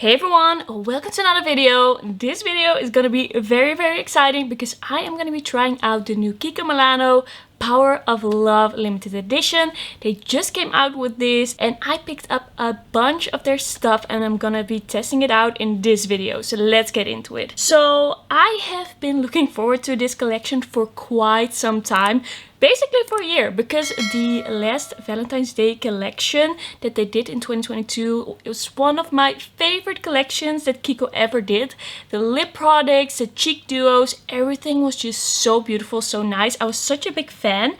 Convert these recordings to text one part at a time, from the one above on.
Hey everyone, welcome to another video. This video is gonna be very exciting because I am gonna be trying out the new Kiko Milano Power of Love limited edition. They just came out with this and I picked up a bunch of their stuff and I'm gonna be testing it out in this video. So let's get into it. So I have been looking forward to this collection for quite some time. Basically for a year, because the last Valentine's Day collection that they did in 2022 was one of my favorite collections that Kiko ever did. The lip products, the cheek duos, everything was just so beautiful, so nice. I was such a big fan,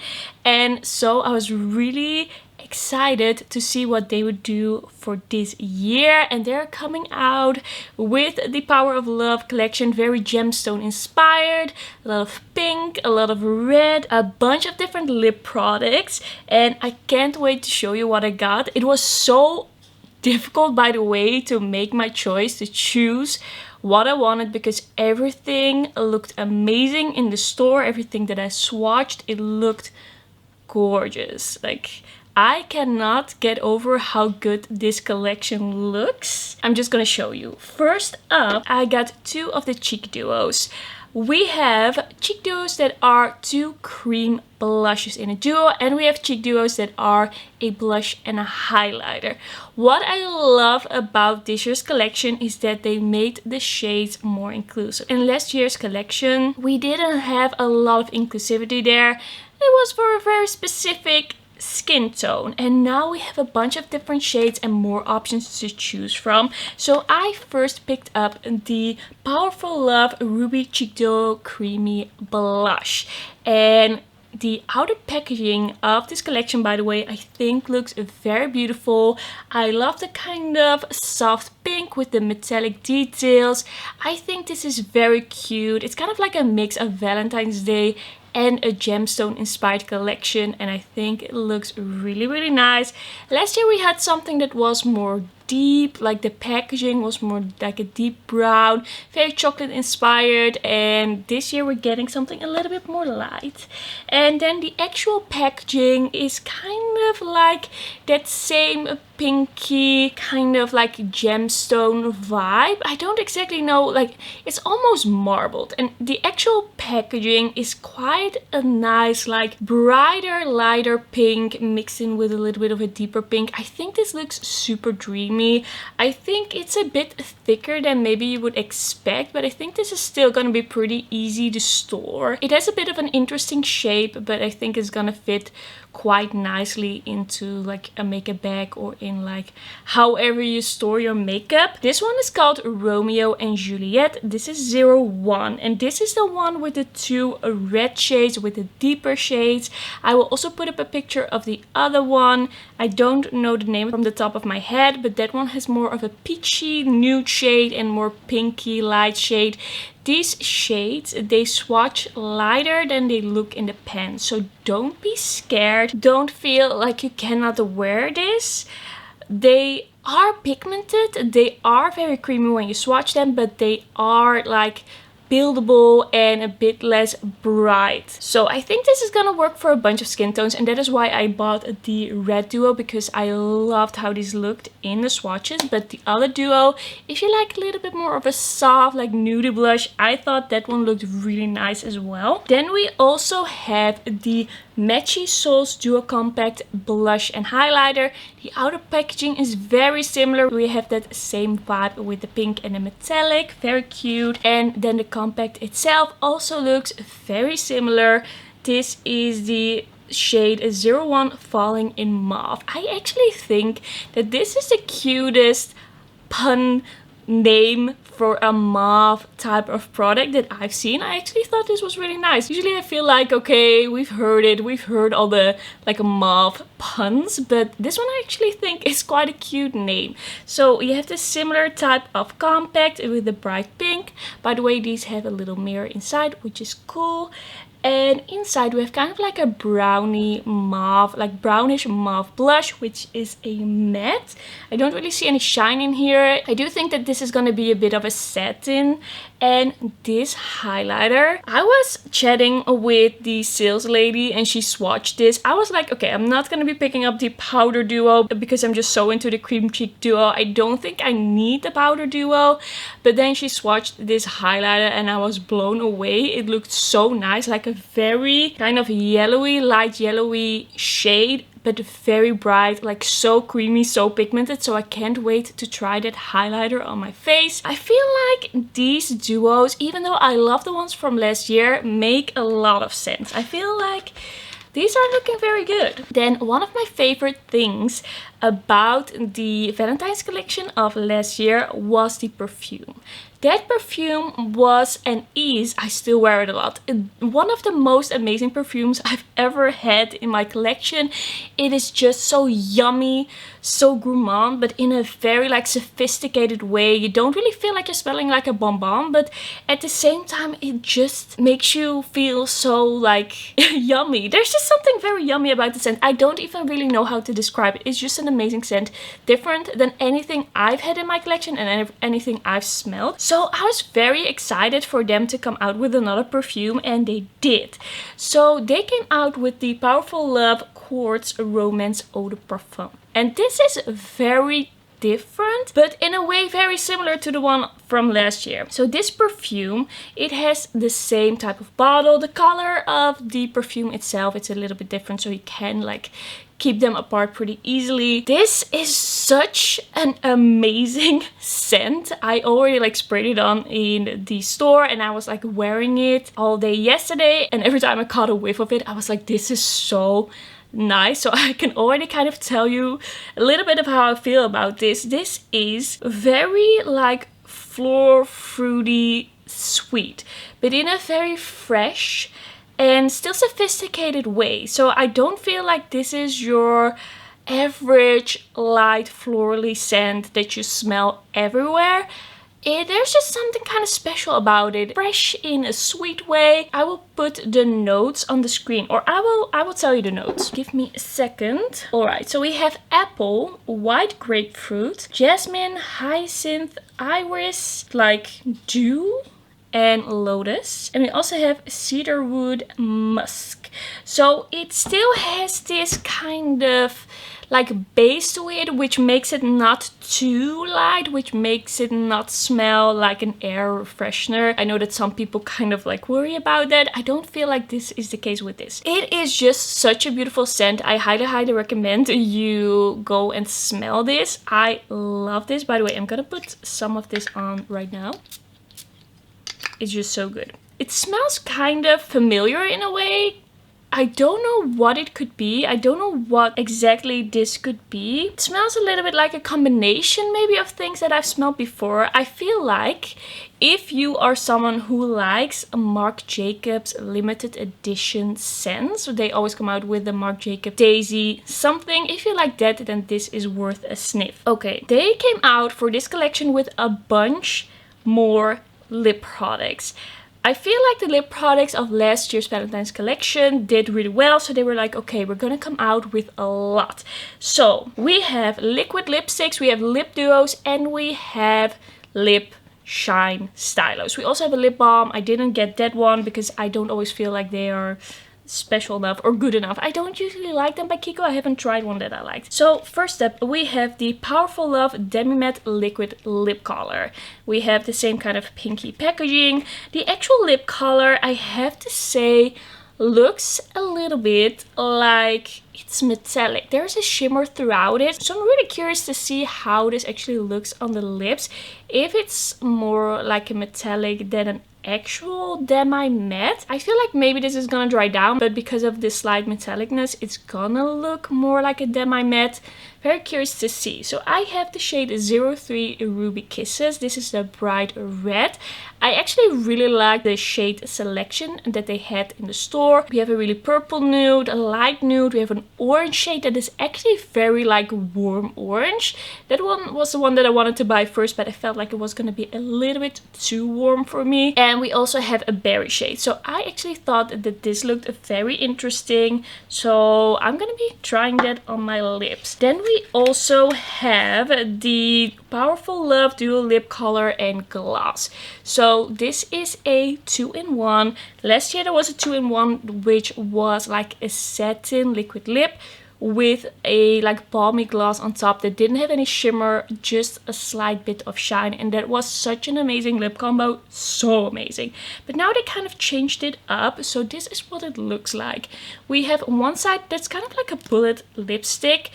and so I was really excited to see what they would do for this year. And they're coming out with the Power of Love collection, very gemstone inspired, a lot of pink, a lot of red, a bunch of different lip products, and I can't wait to show you what I got. It was so difficult, by the way, to make my choice, to choose what I wanted, because everything looked amazing in the store. Everything that I swatched, it looked gorgeous. Like, I cannot get over how good this collection looks. I'm just gonna show you. First up, I got two of the cheek duos. We have cheek duos that are two cream blushes in a duo, and we have cheek duos that are a blush and a highlighter. What I love about this year's collection is that they made the shades more inclusive. In last year's collection, we didn't have a lot of inclusivity there. It was for a very specific skin tone, and now we have a bunch of different shades and more options to choose from. So I first picked up the Powerful Love Ruby Cheek Duo Creamy Blush, and the outer packaging of this collection, by the way, I think looks very beautiful. I love the kind of soft pink with the metallic details. I think this is very cute. It's kind of like a mix of Valentine's Day and a gemstone inspired collection, and I think it looks really nice. Last year we had something that was more deep, like the packaging was more like a deep brown, very chocolate inspired, and this year we're getting something a little bit more light. And then the actual packaging is kind of like that same pinky kind of like gemstone vibe. I don't exactly know, like it's almost marbled, and the actual packaging is quite a nice like brighter lighter pink mixed in with a little bit of a deeper pink. I think this looks super dreamy. I think it's a bit thicker than maybe you would expect, but I think this is still gonna be pretty easy to store. It has a bit of an interesting shape, but I think it's gonna fit quite nicely into like a makeup bag or in like however you store your makeup. This one is called Romeo and Juliet. This is 01, and this is the one with the two red shades with the deeper shades. I will also put up a picture of the other one. I don't know the name from the top of my head, but that one has more of a peachy nude shade and more pinky light shade. These shades, they swatch lighter than they look in the pen, so don't be scared. Don't feel like you cannot wear this. They are pigmented, they are very creamy when you swatch them, but they are like buildable and a bit less bright. So I think this is gonna work for a bunch of skin tones, and that is why I bought the red duo, because I loved how these looked in the swatches. But the other duo, if you like a little bit more of a soft like nudie blush, I thought that one looked really nice as well. Then we also have the Matchy Souls Duo Compact Blush and Highlighter. The outer packaging is very similar. We have that same vibe with the pink and the metallic, very cute. And then the compact itself also looks very similar. This is the shade 01 Falling in Mauve. I actually think that this is the cutest pun name for a mauve type of product that I've seen. I actually thought this was really nice. Usually I feel like, okay, we've heard all the like mauve puns, but this one I actually think is quite a cute name. So you have this similar type of compact with the bright pink. By the way, these have a little mirror inside, which is cool. And inside we have kind of like a brownie mauve, like brownish mauve blush, which is a matte. I don't really see any shine in here. I do think that this is going to be a bit of a satin. And this highlighter, I was chatting with the sales lady and she swatched this. I was like, okay, I'm not going to be picking up the powder duo because I'm just so into the cream cheek duo. I don't think I need the powder duo. But then she swatched this highlighter and I was blown away. It looked so nice, like a very kind of yellowy, light yellowy shade, but very bright, like so creamy, so pigmented. So I can't wait to try that highlighter on my face. I feel like these duos, even though I love the ones from last year, make a lot of sense. I feel like these are looking very good. Then one of my favorite things about the Valentine's collection of last year was the perfume. That perfume was and is, I still wear it a lot, one of the most amazing perfumes I've ever had in my collection. It is just so yummy, so gourmand, but in a very like sophisticated way. You don't really feel like you're smelling like a bonbon, but at the same time it just makes you feel so like yummy. There's just something very yummy about the scent. I don't even really know how to describe it. It's just an amazing scent, different than anything I've had in my collection and anything I've smelled. So I was very excited for them to come out with another perfume, and they did. So they came out with the Powerful Love Quartz Romance Eau de Parfum. And this is very different, but in a way very similar to the one from last year. So this perfume, it has the same type of bottle. The color of the perfume itself, it's a little bit different, so you can like keep them apart pretty easily. This is such an amazing scent. I already like sprayed it on in the store and I was like wearing it all day yesterday, and every time I caught a whiff of it I was like, this is so nice. So I can already kind of tell you a little bit of how I feel about this. This is very like floral, fruity, sweet, but in a very fresh and still sophisticated way. So I don't feel like this is your average light florally scent that you smell everywhere. There's just something kind of special about it. Fresh in a sweet way. I will put the notes on the screen, or I will tell you the notes. Give me a second. Alright, so we have apple, white grapefruit, jasmine, hyacinth, iris, like dew, and lotus. And we also have cedarwood, musk. So it still has this kind of like base to it, which makes it not too light, which makes it not smell like an air freshener. I know that some people kind of like worry about that. I don't feel like this is the case with this. It is just such a beautiful scent. I highly recommend you go and smell this. I love this. By the way, I'm gonna put some of this on right now. It's just so good. It smells kind of familiar in a way. I don't know what it could be. I don't know what exactly this could be. It smells a little bit like a combination maybe of things that I've smelled before. I feel like if you are someone who likes Marc Jacobs limited edition scents, so they always come out with the Marc Jacobs Daisy something. If you like that, then this is worth a sniff. Okay, they came out for this collection with a bunch more lip products. I feel like the lip products of last year's Valentine's collection did really well, so they were like, okay, we're gonna come out with a lot. So we have liquid lipsticks, we have lip duos, and we have lip shine stylos. We also have a lip balm. I didn't get that one because I don't always feel like they are special enough or good enough. I don't usually like them by Kiko. I haven't tried one that I liked. So first up, we have the Powerful Love Demi Matte Liquid Lip Color. We have the same kind of pinky packaging. The actual lip color, I have to say, looks a little bit like it's metallic. There's a shimmer throughout it. So I'm really curious to see how this actually looks on the lips. If it's more like a metallic than an actual Demi matte. I feel like maybe this is gonna dry down, but because of this slight metallicness, it's gonna look more like a Demi matte. Very curious to see. So I have the shade 03 Ruby Kisses. This is the bright red. I actually really like the shade selection that they had in the store. We have a really purple nude, a light nude. We have an orange shade that is actually very like warm orange. That one was the one that I wanted to buy first, but I felt like it was going to be a little bit too warm for me. And we also have a berry shade. So I actually thought that this looked very interesting. So I'm going to be trying that on my lips. Then we also have the Powerful Love Dual Lip Color and Gloss. So this is a 2-in-1. Last year there was a 2-in-1 which was like a satin liquid lip with a like balmy gloss on top that didn't have any shimmer, just a slight bit of shine, and that was such an amazing lip combo, so amazing. But now they kind of changed it up, so this is what it looks like. We have one side that's kind of like a bullet lipstick,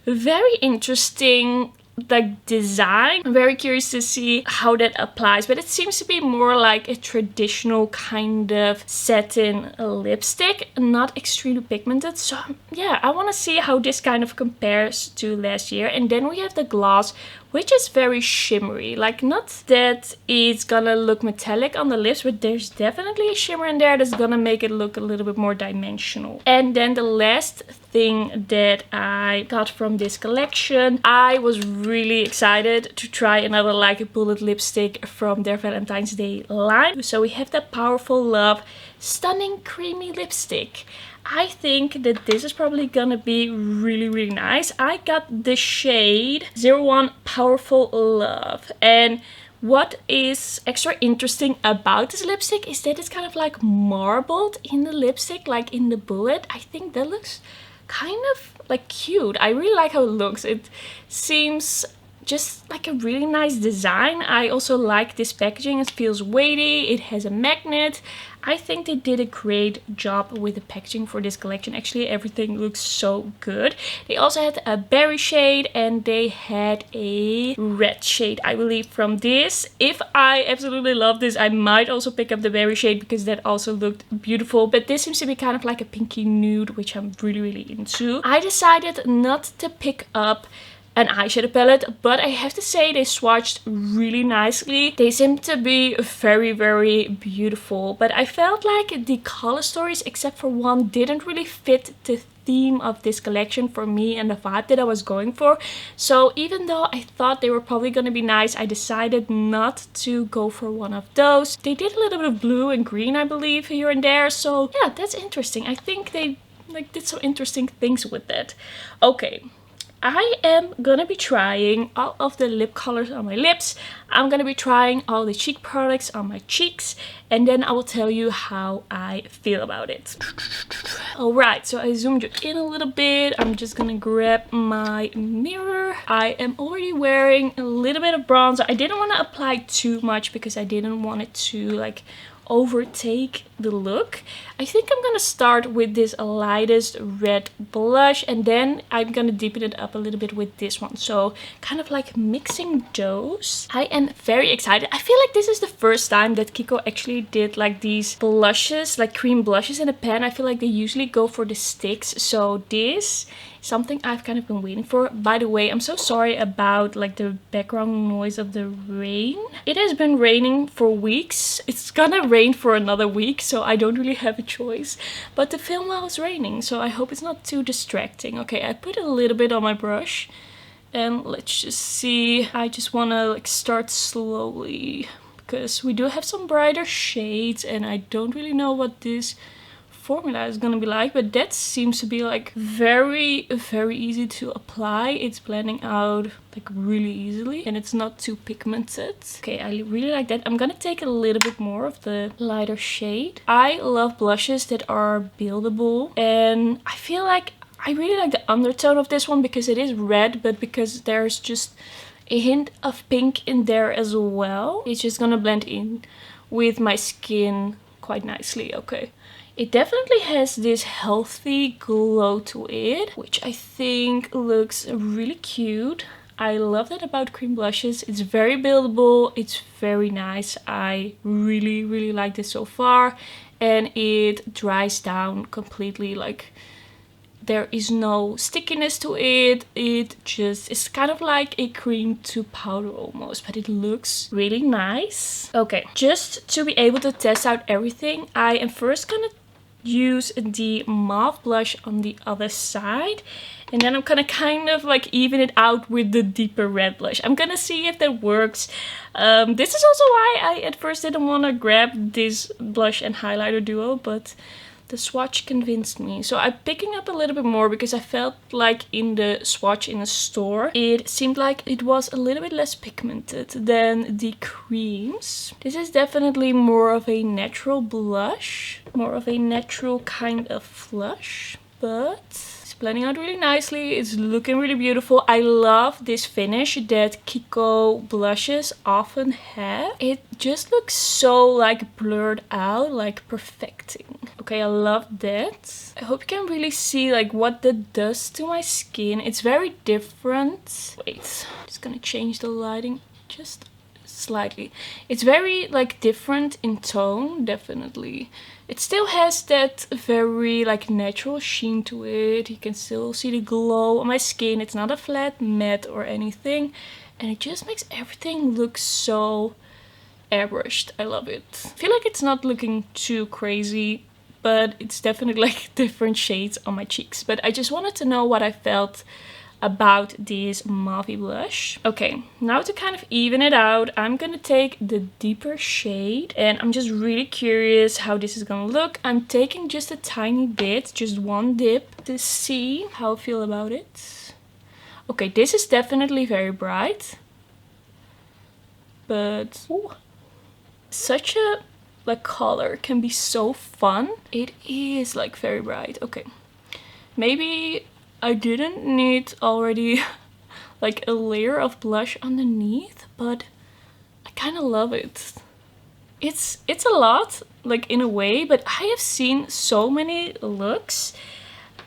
very interesting like design. I'm very curious to see how that applies, but it seems to be more like a traditional kind of satin lipstick, not extremely pigmented. So yeah, I want to see how this kind of compares to last year. And then we have the gloss, which is very shimmery. Like, not that it's gonna look metallic on the lips, but there's definitely a shimmer in there that's gonna make it look a little bit more dimensional. And then the last thing that I got from this collection, I was really excited to try another like bullet lipstick from their Valentine's Day line. So we have the Powerful Love Stunning Creamy Lipstick. I think that this is probably gonna be really nice. I got the shade 01 Powerful Love, and what is extra interesting about this lipstick is that it's kind of like marbled in the lipstick, like in the bullet. I think that looks kind of like cute. I really like how it looks. It seems just like a really nice design. I also like this packaging. It feels weighty. It has a magnet. I think they did a great job with the packaging for this collection. Actually, everything looks so good. They also had a berry shade and they had a red shade, I believe, from this. If I absolutely love this, I might also pick up the berry shade because that also looked beautiful. But this seems to be kind of like a pinky nude, which I'm really into. I decided not to pick up an eyeshadow palette, but I have to say they swatched really nicely. They seem to be very beautiful, but I felt like the color stories, except for one, didn't really fit the theme of this collection for me and the vibe that I was going for. So even though I thought they were probably gonna be nice, I decided not to go for one of those. They did a little bit of blue and green, I believe, here and there. So yeah, that's interesting. I think they like did some interesting things with that. Okay. I am gonna be trying all of the lip colors on my lips. I'm gonna be trying all the cheek products on my cheeks, and then I will tell you how I feel about it. Alright, so I zoomed you in a little bit. I'm just gonna grab my mirror. I am already wearing a little bit of bronzer. I didn't want to apply too much because I didn't want it to like overtake the look. I think I'm gonna start with this lightest red blush, and then I'm gonna deepen it up a little bit with this one. So kind of like mixing those. I am very excited. I feel like this is the first time that Kiko actually did like these blushes, like cream blushes in a pan. I feel like they usually go for the sticks. So this something I've kind of been waiting for. By the way, I'm so sorry about like the background noise of the rain. It has been raining for weeks. It's gonna rain for another week, so I don't really have a choice but to film while it's raining. So I hope it's not too distracting. Okay, I put a little bit on my brush, and let's just see. I just want to like start slowly because we do have some brighter shades, and I don't really know what this formula is gonna be like, but that seems to be like very easy to apply. It's blending out like really easily, and it's not too pigmented. Okay, I really like that. I'm gonna take a little bit more of the lighter shade. I love blushes that are buildable, and I feel like I really like the undertone of this one because it is red, but because there's just a hint of pink in there as well. It's just gonna blend in with my skin quite nicely. Okay. It definitely has this healthy glow to it, which I think looks really cute. I love that about cream blushes. It's very buildable. It's very nice. I really like this so far. And it dries down completely like There is no stickiness to it. It just is kind of like a cream to powder almost, but it looks really nice. Okay, just to be able to test out everything, I am first gonna use the Mauve blush on the other side, and then I'm gonna kind of like even it out with the deeper red blush. I'm gonna see if that works. This is also why I at first didn't want to grab this blush and highlighter duo, but the swatch convinced me. So I'm picking up a little bit more because I felt like in the swatch in the store, it seemed like it was a little bit less pigmented than the creams. This is definitely more of a natural blush, more of a natural kind of flush, but it's blending out really nicely. It's looking really beautiful. I love this finish that Kiko blushes often have. It just looks so like blurred out, like perfecting. Okay, I love that. I hope you can really see like what that does to my skin. It's very different. Wait, I'm just gonna change the lighting just slightly. It's very like different in tone, definitely. It still has that very like natural sheen to it. You can still see the glow on my skin. It's not a flat matte or anything. And it just makes everything look so airbrushed. I love it. I feel like it's not looking too crazy, but it's definitely like different shades on my cheeks. But I just wanted to know what I felt about this Mauve blush. Okay, now to kind of even it out, I'm gonna take the deeper shade, and I'm just really curious how this is gonna look. I'm taking just a tiny bit, just one dip, to see how I feel about it. Okay, this is definitely very bright, but ooh, such a like color can be so fun. It is like very bright. Okay, maybe I didn't need already like a layer of blush underneath, but I kind of love it. It's a lot, like in a way, but I have seen so many looks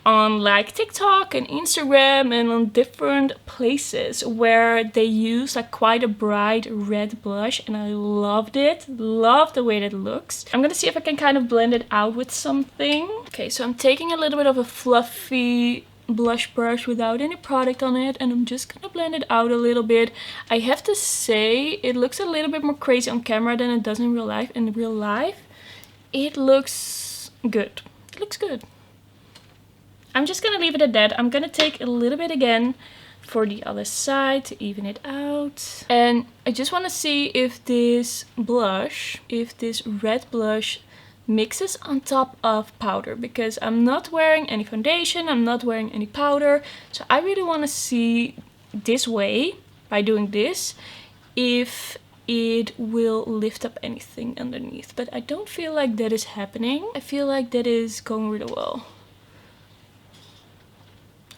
on like TikTok and Instagram and on different places where they use like quite a bright red blush, and I loved it. Love the way that looks. I'm gonna see if I can kind of blend it out with something. Okay, so I'm taking a little bit of a fluffy blush brush without any product on it, and I'm just gonna blend it out a little bit. I have to say it looks a little bit more crazy on camera than it does in real life. In real life it looks good. It looks good. I'm just gonna leave it at that. I'm gonna take a little bit again for the other side to even it out, and I just want to see if this blush, if this red blush mixes on top of powder, because I'm not wearing any foundation, I'm not wearing any powder, so I really want to see this way, by doing this, if it will lift up anything underneath. But I don't feel like that is happening. I feel like that is going really well.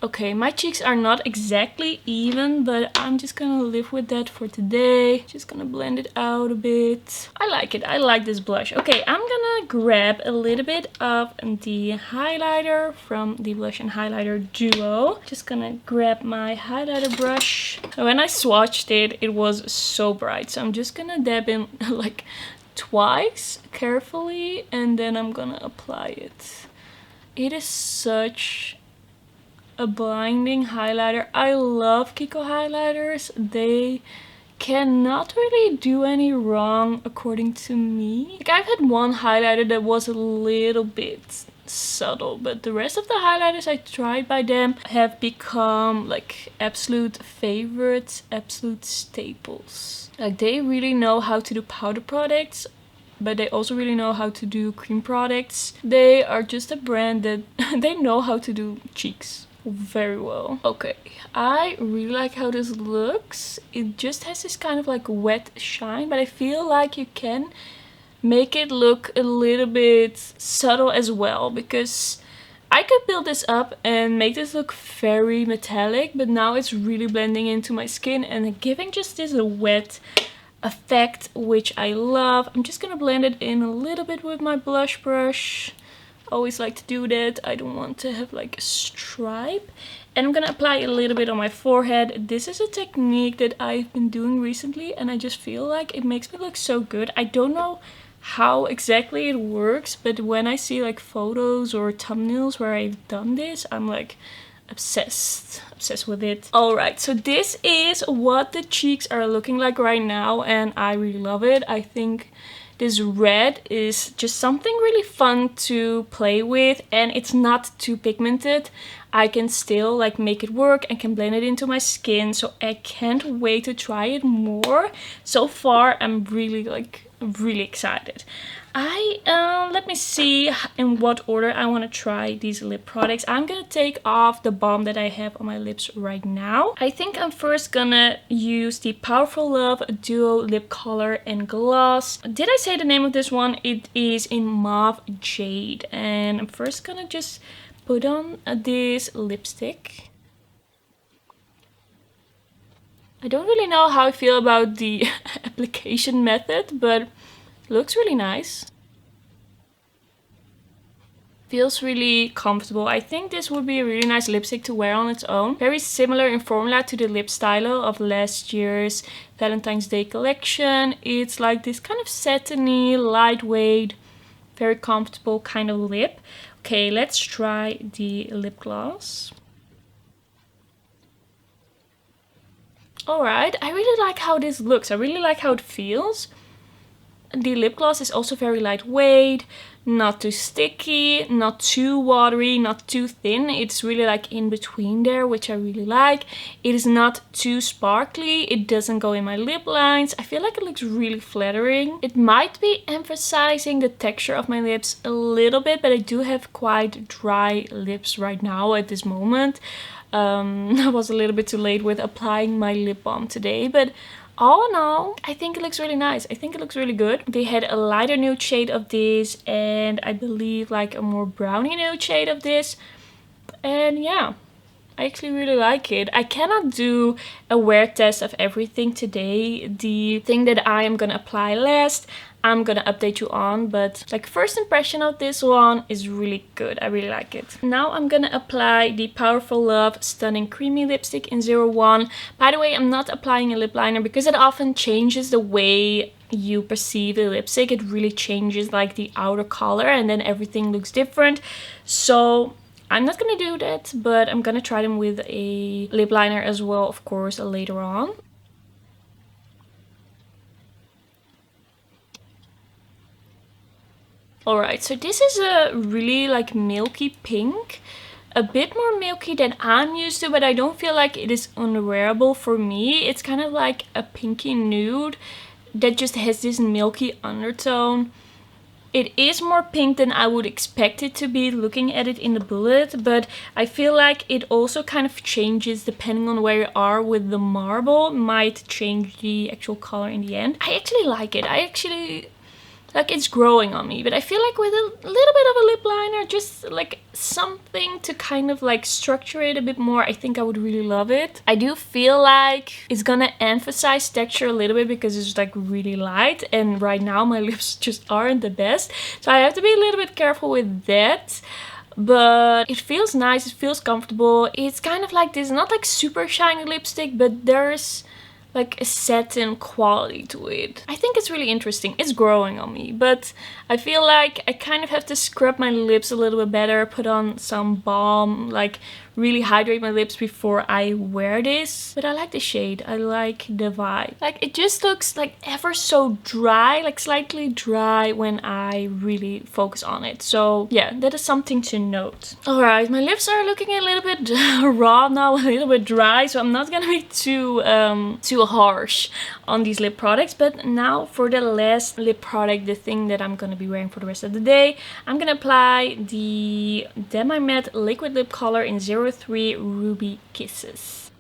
Okay, my cheeks are not exactly even, but I'm just gonna live with that for today. Just gonna blend it out a bit. I like it. I like this blush. Okay, I'm gonna grab a little bit of the highlighter from the blush and highlighter duo. Just gonna grab my highlighter brush. When I swatched it, it was so bright. So I'm just gonna dab in like twice carefully, and then I'm gonna apply it. It is such a blinding highlighter. I love Kiko highlighters. They cannot really do any wrong according to me. Like, I've had one highlighter that was a little bit subtle, but the rest of the highlighters I tried by them have become like absolute favorites, absolute staples. Like, they really know how to do powder products, but they also really know how to do cream products. They are just a brand that they know how to do cheeks very well. Okay, I really like how this looks. It just has this kind of like wet shine, but I feel like you can make it look a little bit subtle as well, because I could build this up and make this look very metallic, but now it's really blending into my skin and giving just this wet effect, which I love. I'm just gonna blend it in a little bit with my blush brush. Always like to do that. I don't want to have like a stripe. And I'm gonna apply a little bit on my forehead. This is a technique that I've been doing recently, and I just feel like it makes me look so good. I don't know how exactly it works, but when I see like photos or thumbnails where I've done this, I'm like obsessed with it. Alright, so this is what the cheeks are looking like right now, and I really love it. I think this red is just something really fun to play with, and it's not too pigmented. I can still like make it work and can blend it into my skin, so I can't wait to try it more. So far I'm really excited. Let me see in what order I want to try these lip products. I'm gonna take off the balm that I have on my lips right now. I think I'm first gonna use the Powerful Love Duo Lip Color and Gloss. Did I say the name of this one? It is in Mauve Jade, and I'm first gonna just put on this lipstick. I don't really know how I feel about the application method, but looks really nice. Feels really comfortable. I think this would be a really nice lipstick to wear on its own. Very similar in formula to the lip stylo of last year's Valentine's Day collection. It's like this kind of satiny, lightweight, very comfortable kind of lip. Okay, let's try the lip gloss. Alright, I really like how this looks. I really like how it feels. The lip gloss is also very lightweight, not too sticky, not too watery, not too thin. It's really like in between there, which I really like. It is not too sparkly. It doesn't go in my lip lines. I feel like it looks really flattering. It might be emphasizing the texture of my lips a little bit, but I do have quite dry lips right now at this moment. I was a little bit too late with applying my lip balm today, but all in all, I think it looks really nice. I think it looks really good. They had a lighter nude shade of this, and I believe like a more brownie nude shade of this. And yeah, I actually really like it. I cannot do a wear test of everything today. The thing that I am gonna apply last, I'm gonna update you on, but like first impression of this one is really good. I really like it. Now I'm gonna apply the Powerful Love Stunning Creamy Lipstick in 01. By the way, I'm not applying a lip liner because it often changes the way you perceive the lipstick. It really changes like the outer color, and then everything looks different. So I'm not gonna do that, but I'm gonna try them with a lip liner as well, of course, later on. Alright, so this is a really like milky pink. A bit more milky than I'm used to, but I don't feel like it is unwearable for me. It's kind of like a pinky nude that just has this milky undertone. It is more pink than I would expect it to be looking at it in the bullet, but I feel like it also kind of changes depending on where you are with the marble. Might change the actual color in the end. I actually like it. Like it's growing on me, but I feel like with a little bit of a lip liner, just like something to kind of like structure it a bit more, I think I would really love it. I do feel like it's gonna emphasize texture a little bit because it's like really light, and right now my lips just aren't the best, so I have to be a little bit careful with that. But it feels nice, it feels comfortable. It's kind of like this, not like super shiny lipstick, but there's like a satin quality to it. I think it's really interesting. It's growing on me, but I feel like I kind of have to scrub my lips a little bit better, put on some balm, like really hydrate my lips before I wear this. But I like the shade, I like the vibe. Like it just looks like ever so dry, like slightly dry when I really focus on it. So yeah, that is something to note. Alright, my lips are looking a little bit raw now, a little bit dry, so I'm not gonna be too harsh on these lip products. But now for the last lip product, the thing that I'm gonna be wearing for the rest of the day, I'm gonna apply the Demi Matte Liquid Lip Color in 03 Ruby Kisses.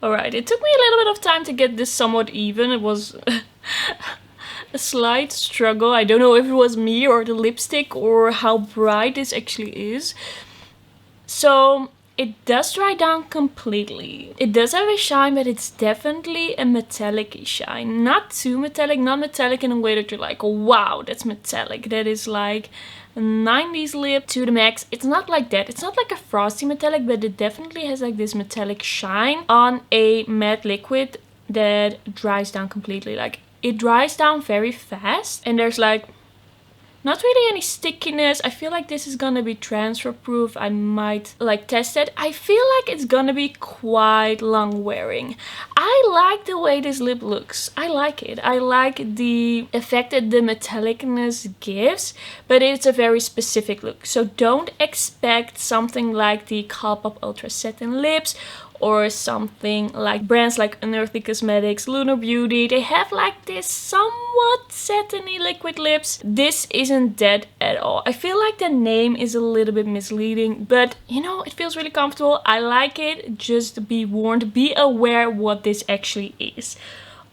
Alright, it took me a little bit of time to get this somewhat even. It was a slight struggle. I don't know if it was me or the lipstick or how bright this actually is. So it does dry down completely. It does have a shine, but it's definitely a metallic shine. Not too metallic, not metallic in a way that you're like, wow, that's metallic. That is like 90s lip to the max. It's not like that. It's not like a frosty metallic, but it definitely has like this metallic shine on a matte liquid that dries down completely. Like, it dries down very fast and there's like not really any stickiness. I feel like this is gonna be transfer proof. I might like test it. I feel like it's gonna be quite long wearing. I like the way this lip looks. I like it. I like the effect that the metallicness gives, but it's a very specific look. So don't expect something like the Colourpop Ultra Satin Lips or something like brands like Unearthly Cosmetics, Lunar Beauty. They have like this somewhat satiny liquid lips. This isn't that at all. I feel like the name is a little bit misleading, but you know, it feels really comfortable. I like it. Just be warned, be aware what this actually is.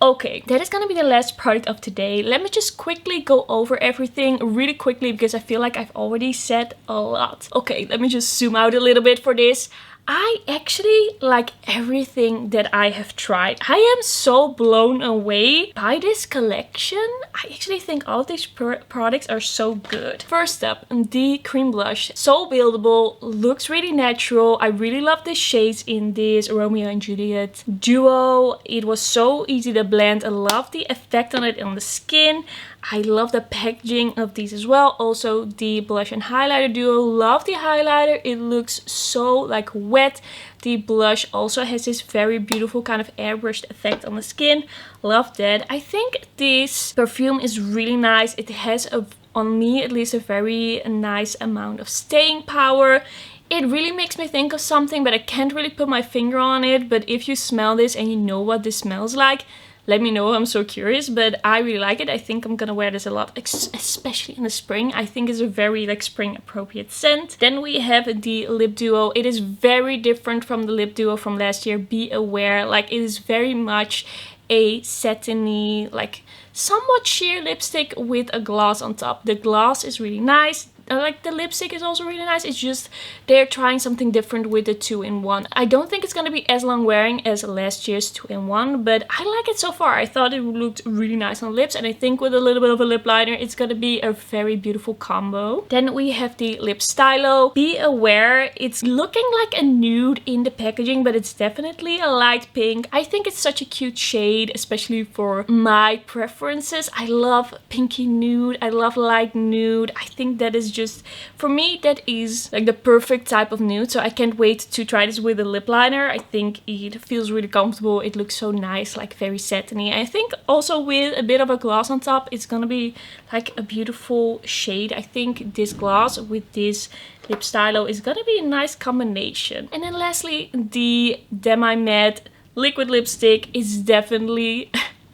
Okay, that is gonna be the last product of today. Let me just quickly go over everything really quickly because I feel like I've already said a lot. Okay, let me just zoom out a little bit for this. I actually like everything that I have tried. I am so blown away by this collection. I actually think all of these products are so good. First up, the cream blush. So buildable, looks really natural. I really love the shades in this Romeo and Juliet duo. It was so easy to blend. I love the effect on it on the skin. I love the packaging of these as well. Also the blush and highlighter duo. Love the highlighter. It looks so like wet. The blush also has this very beautiful kind of airbrushed effect on the skin. Love that. I think this perfume is really nice. It has on me at least a very nice amount of staying power. It really makes me think of something, but I can't really put my finger on it. But if you smell this and you know what this smells like, let me know. I'm so curious, but I really like it. I think I'm gonna wear this a lot, especially in the spring. I think it's a very like spring appropriate scent. Then we have the lip duo. It is very different from the lip duo from last year. Be aware, like it is very much a satiny, like somewhat sheer lipstick with a gloss on top. The gloss is really nice. Like the lipstick is also really nice. It's just they're trying something different with the 2-in-1. I don't think it's gonna be as long wearing as last year's 2-in-1, but I like it so far. I thought it looked really nice on lips, and I think with a little bit of a lip liner, it's gonna be a very beautiful combo. Then we have the lip stylo. Be aware, it's looking like a nude in the packaging, but it's definitely a light pink. I think it's such a cute shade, especially for my preferences. I love pinky nude. I love light nude. I think that is just, for me, that is like the perfect type of nude. So I can't wait to try this with a lip liner. I think it feels really comfortable. It looks so nice, like very satiny. I think also with a bit of a gloss on top, it's gonna be like a beautiful shade. I think this gloss with this lip stylo is gonna be a nice combination. And then lastly, the Demi Matte liquid lipstick is definitely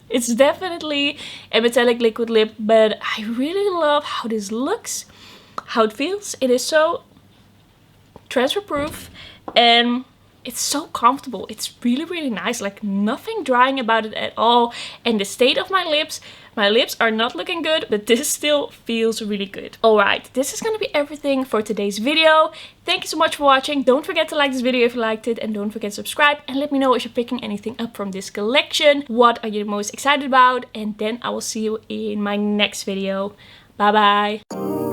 it's definitely a metallic liquid lip, but I really love how this looks, how it feels. It is so transfer proof and it's so comfortable. It's really, really nice. Like nothing drying about it at all. And the state of my lips are not looking good, but this still feels really good. Alright, this is gonna be everything for today's video. Thank you so much for watching. Don't forget to like this video if you liked it, and don't forget to subscribe, and let me know if you're picking anything up from this collection. What are you most excited about? And then I will see you in my next video. Bye bye.